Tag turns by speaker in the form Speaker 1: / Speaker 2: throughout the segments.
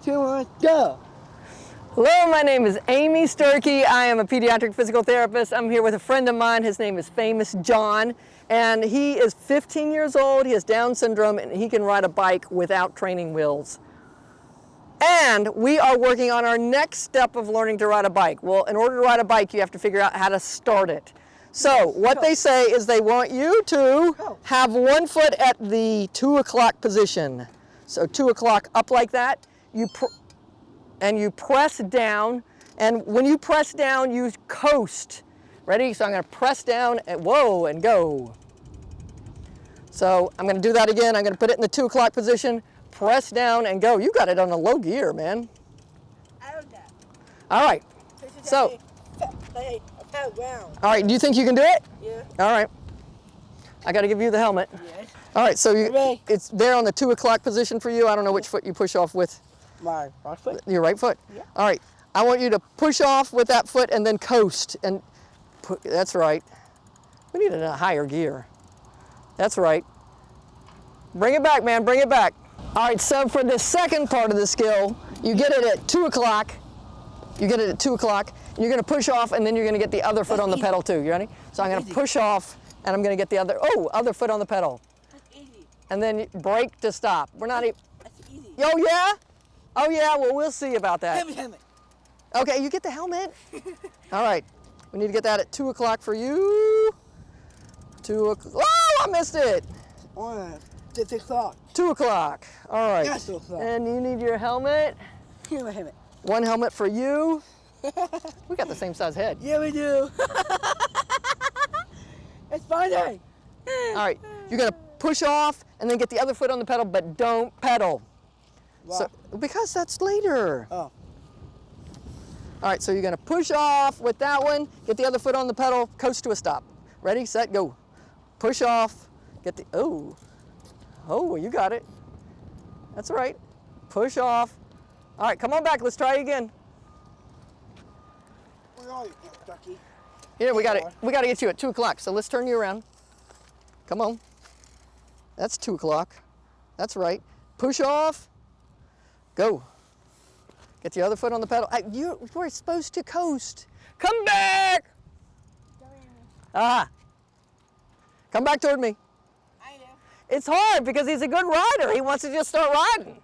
Speaker 1: 2, 1, go.
Speaker 2: Hello, my name is Amy Sturkey. I am a pediatric physical therapist. I'm here with a friend of mine. His name is Famous John, and he is 15 years old. He has Down syndrome, and he can ride a bike without training wheels. And we are working on our next step of learning to ride a bike. Well, in order to ride a bike, you have to figure out how to start it. So what they say is they want you to have one foot at the 2 o'clock position. So 2 o'clock up like that. And you press down, and when you press down, you coast. Ready? So I'm going to press down, and whoa, and go. So I'm going to do that again. I'm going to put it in the 2 o'clock position, press down, and go. You got it on a low gear, man.
Speaker 1: I don't know.
Speaker 2: All right. So. All right. Do you think you can do it?
Speaker 1: Yeah.
Speaker 2: All right. I got to give you the helmet.
Speaker 1: Yes.
Speaker 2: All right. So it's there on the 2 o'clock position for you. I don't know which foot you push off with.
Speaker 1: My right foot.
Speaker 2: Your right foot?
Speaker 1: Yeah.
Speaker 2: All right. I want you to push off with that foot and then coast. And that's right. We need a higher gear. That's right. Bring it back, man. Bring it back. All right. So for the second part of the skill, you get it at 2 o'clock. You get it at 2 o'clock. You're going to push off, and then you're going to get the other foot on the pedal too. You ready? So I'm going to push off, and I'm going to get the other foot on the pedal.
Speaker 1: That's easy.
Speaker 2: And then brake to stop. We're not even.
Speaker 1: That's easy.
Speaker 2: Oh yeah? Oh yeah, well we'll see about that.
Speaker 1: Helmet.
Speaker 2: Okay, you get the helmet? All right, we need to get that at 2 o'clock for you. 2 o'clock, oh, I missed it.
Speaker 1: 6 o'clock.
Speaker 2: 2 o'clock, all right.
Speaker 1: Yeah, 2 o'clock.
Speaker 2: And you need your helmet.
Speaker 1: Here's my helmet.
Speaker 2: One helmet for you. We got the same size head.
Speaker 1: Yeah, we do. It's funny.
Speaker 2: All right, you're gonna push off and then get the other foot on the pedal, but don't pedal.
Speaker 1: Wow.
Speaker 2: So, because that's later.
Speaker 1: Oh.
Speaker 2: All right, so you're gonna push off with that one, get the other foot on the pedal, coast to a stop. Ready, set, go. Push off, get the, oh, you got it. That's right. Push off. All right, come on back, let's try again.
Speaker 1: Where are you, Ducky?
Speaker 2: Here, we got to get you at 2 o'clock, so let's turn you around. Come on. That's 2 o'clock. That's right. Push off. Go. Get the other foot on the pedal. You were supposed to coast. Come back. Come back toward me.
Speaker 1: I do.
Speaker 2: It's hard because he's a good rider. He wants to just start riding.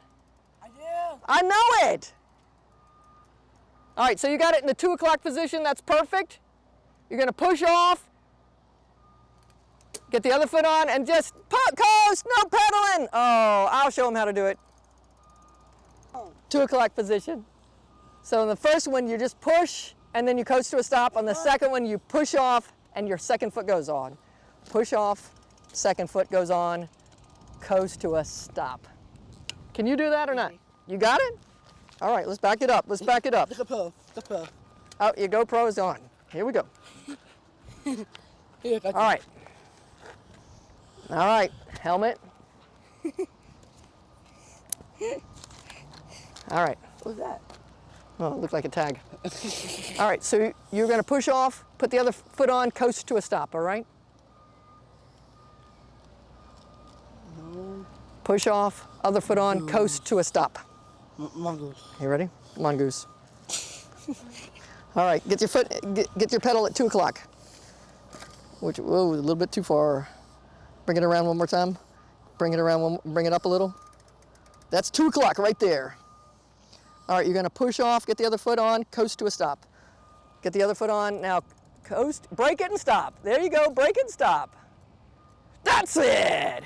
Speaker 1: I do.
Speaker 2: I know it. All right, so you got it in the 2 o'clock position. That's perfect. You're going to push off. Get the other foot on and just coast, no pedaling. Oh, I'll show him how to do it. 2 o'clock position. So in the first one, you just push and then you coast to a stop. On the second one, you push off and your second foot goes on. Push off, second foot goes on, coast to a stop. Can you do that or not? You got it? All right, let's back it up. Let's back it up.
Speaker 1: The GoPro.
Speaker 2: Oh, your GoPro is on. Here we go.
Speaker 1: Here,
Speaker 2: All right. All right, helmet. All right.
Speaker 1: What's that?
Speaker 2: Oh, it looked like a tag. All right, so you're going to push off, put the other foot on, coast to a stop, all right?
Speaker 1: No.
Speaker 2: Push off, other foot on, coast to a stop.
Speaker 1: Mongoose.
Speaker 2: You ready? Mongoose. All right, get your pedal at 2 o'clock. Whoa, a little bit too far. Bring it around one more time. Bring it around, bring it up a little. That's 2 o'clock right there. All right, you're gonna push off, get the other foot on, coast to a stop. Get the other foot on, now coast, break it and stop. There you go, break it and stop. That's it.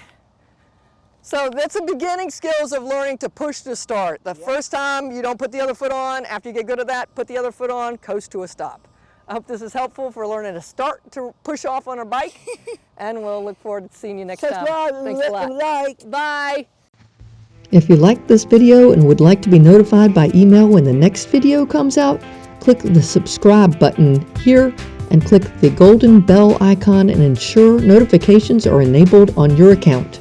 Speaker 2: So that's the beginning skills of learning to push to start. The first time you don't put the other foot on, after you get good at that, put the other foot on, coast to a stop. I hope this is helpful for learning to start to push off on a bike, and we'll look forward to seeing you next time. Thanks a lot. Bye. If you liked this video and would like to be notified by email when the next video comes out, click the subscribe button here and click the golden bell icon and ensure notifications are enabled on your account.